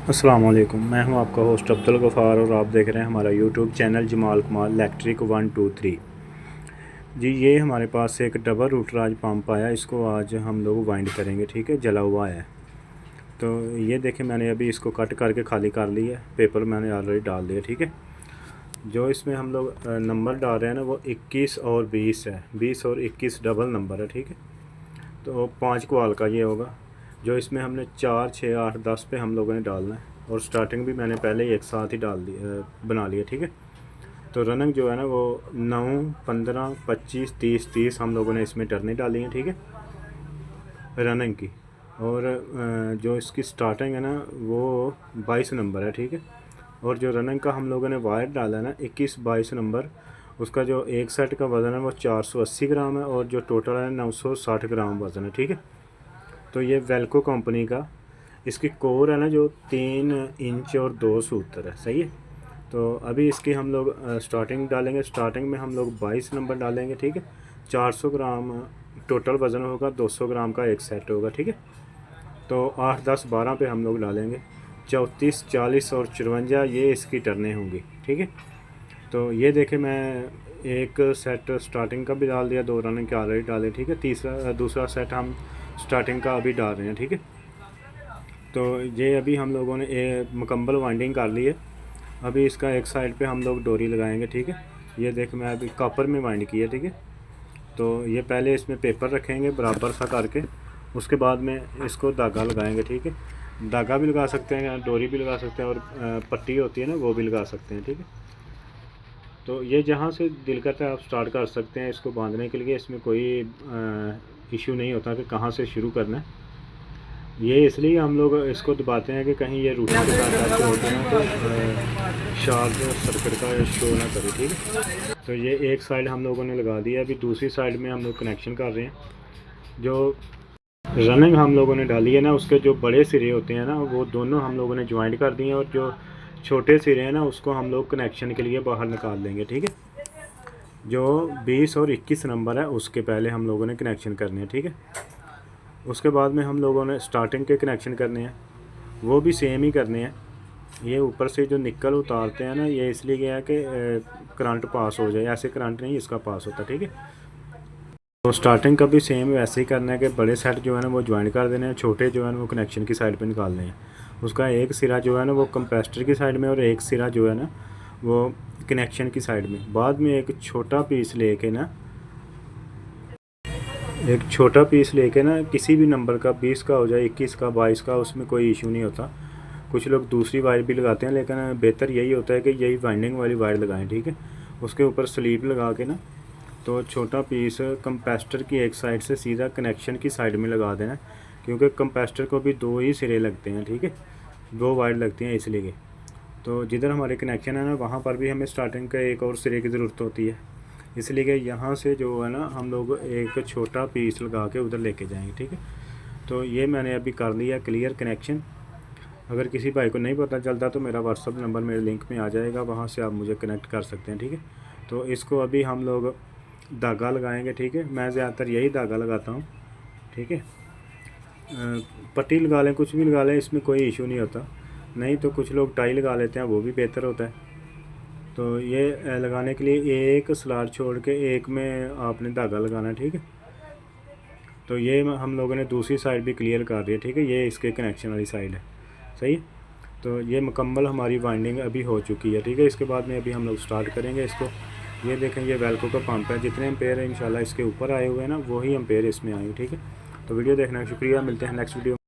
अस्सलाम वालेकुम, मैं हूं आपका होस्ट अब्दुल गफ़ार और आप देख रहे हैं हमारा यूट्यूब चैनल जमाल कमाल इलेक्ट्रिक 123। जी ये हमारे पास एक डबल रूटर आज पंप आया, इसको आज हम लोग वाइंड करेंगे। ठीक है, जला हुआ है। तो ये देखें, मैंने अभी इसको कट करके खाली कर लिया है, पेपर मैंने ऑलरेडी डाल दिया। ठीक है, जो इसमें हम लोग नंबर डाल रहे हैं ना वो 21 और 20 है। 20 और 21 डबल नंबर है। ठीक है, तो 5 क्वाल का ये होगा। जो इसमें हमने 4, 6, 8, 10 पे हम लोगों ने डालना है, और स्टार्टिंग भी मैंने पहले ही एक साथ ही डाल दी बना लिया। ठीक है, तो रनिंग जो है ना वो 9, 15, 25, 30, 30 हम लोगों ने इसमें टर्नें डाली हैं। ठीक है, रनिंग की। और जो इसकी स्टार्टिंग है ना वो 22 नंबर है। ठीक है, और जो रनिंग का हम लोगों ने वायर डाला है ना 21, 22 नंबर, उसका जो एक सेट का वज़न है वो 480 ग्राम है, और जो टोटल है 960 ग्राम वज़न है। ठीक है, तो ये वेल्को कंपनी का इसकी कोर है ना जो 3 इंच और 2 सूत्र है। सही है, तो अभी इसकी हम लोग स्टार्टिंग डालेंगे। स्टार्टिंग में हम लोग 22 नंबर डालेंगे। ठीक है, 400 ग्राम टोटल वज़न होगा, 200 ग्राम का एक सेट होगा। ठीक है, तो 8, 10, 12 पे हम लोग डालेंगे। 34, 40 और 54 ये इसकी टर्नें होंगी। ठीक है, तो ये देखें, मैं एक सेट स्टार्टिंग का भी डाल दिया, 2 रनिंग के ऑलरेडी डाले। ठीक है, दूसरा सेट हम स्टार्टिंग का अभी डाल रहे हैं। ठीक है, तो ये अभी हम लोगों ने मुकम्मल वाइंडिंग कर ली है। अभी इसका एक साइड पे हम लोग डोरी लगाएंगे। ठीक है, ये देख मैं अभी कॉपर में वाइंड किया। ठीक है, तो ये पहले इसमें पेपर रखेंगे बराबर सा करके, उसके बाद में इसको धागा लगाएंगे। ठीक है, धागा भी लगा सकते हैं, डोरी भी लगा सकते हैं, और पट्टी होती है ना वो भी लगा सकते हैं। ठीक है, तो ये जहाँ से दिल करता है आप स्टार्ट कर सकते हैं इसको बांधने के लिए। इसमें कोई इशू नहीं होता कि कहाँ से शुरू करना है। ये इसलिए हम लोग इसको दबाते हैं कि कहीं ये रूटर के साथ टच होते हैं तो शॉर्ट सर्किट का शो ना करे। ठीक है, तो ये एक साइड हम लोगों ने लगा दिया। अभी दूसरी साइड में हम लोग कनेक्शन कर रहे हैं। जो रनिंग हम लोगों ने डाली है ना उसके जो बड़े सिरे होते हैं ना वो दोनों हम लोगों ने ज्वाइंट कर दिए हैं, और जो छोटे सिरे हैं ना उसको हम लोग कनेक्शन के लिए बाहर निकाल देंगे। ठीक है, जो 20 और 21 नंबर है उसके पहले हम लोगों ने कनेक्शन करने हैं। ठीक है, उसके बाद में हम लोगों ने स्टार्टिंग के कनेक्शन करने हैं, वो भी सेम ही करने हैं। ये ऊपर से जो निकल उतारते हैं ना ये इसलिए गया है कि करंट पास हो जाए, ऐसे करंट नहीं इसका पास होता। ठीक है, तो स्टार्टिंग का भी सेम वैसे ही करना है कि बड़े सेट जो है ना वो ज्वाइन कर देने हैं, छोटे जो है ना वो कनेक्शन की साइड पे निकालने हैं। उसका एक सिरा जो है ना वो कंप्रेसर की साइड में, और एक सिरा जो है ना वो कनेक्शन की साइड में। बाद में एक छोटा पीस लेके ना किसी भी नंबर का, 20 का हो जाए, 21 का, 22 का, उसमें कोई इशू नहीं होता। कुछ लोग दूसरी वायर भी लगाते हैं, लेकिन बेहतर यही होता है कि यही वाइंडिंग वाली वायर लगाएं। ठीक है, उसके ऊपर स्लीप लगा के ना तो छोटा पीस कंप्रेसर की एक साइड से सीधा कनेक्शन की साइड में लगा देना, क्योंकि कंप्रेसर को भी 2 ही सिरे लगते हैं। ठीक है, 2 वायर लगती हैं इसलिए। तो जिधर हमारे कनेक्शन है ना वहाँ पर भी हमें स्टार्टिंग का एक और सिरे की ज़रूरत होती है, इसलिए कि यहाँ से जो है ना हम लोग एक छोटा पीस लगा के उधर लेके जाएंगे। ठीक है, तो ये मैंने अभी कर लिया क्लियर कनेक्शन। अगर किसी भाई को नहीं पता चलता तो मेरा व्हाट्सअप नंबर मेरे लिंक में आ जाएगा, वहाँ से आप मुझे कनेक्ट कर सकते हैं। ठीक है, तो इसको अभी हम लोग धागा लगाएंगे। ठीक है, मैं ज़्यादातर यही धागा लगाता हूँ। ठीक है, पट्टी लगा लें, कुछ भी लगा लें, इसमें कोई इशू नहीं होता। नहीं तो कुछ लोग टाई लगा लेते हैं, वो भी बेहतर होता है। तो ये लगाने के लिए एक स्लॉट छोड़ के एक में आपने धागा लगाना है। ठीक है, तो ये हम लोगों ने दूसरी साइड भी क्लियर कर दी है। ठीक है, ये इसके कनेक्शन वाली साइड है। सही है, तो ये मुकम्मल हमारी वाइंडिंग अभी हो चुकी है। ठीक है, इसके बाद में अभी हम लोग स्टार्ट करेंगे इसको। ये देखें, ये वेल्को का पंप है, जितने एम्पेयर इंशाल्लाह इसके ऊपर आए हुए हैं ना वही एम्पेयर इसमें आए। ठीक है, तो वीडियो देखने का शुक्रिया, मिलते हैं नेक्स्ट वीडियो।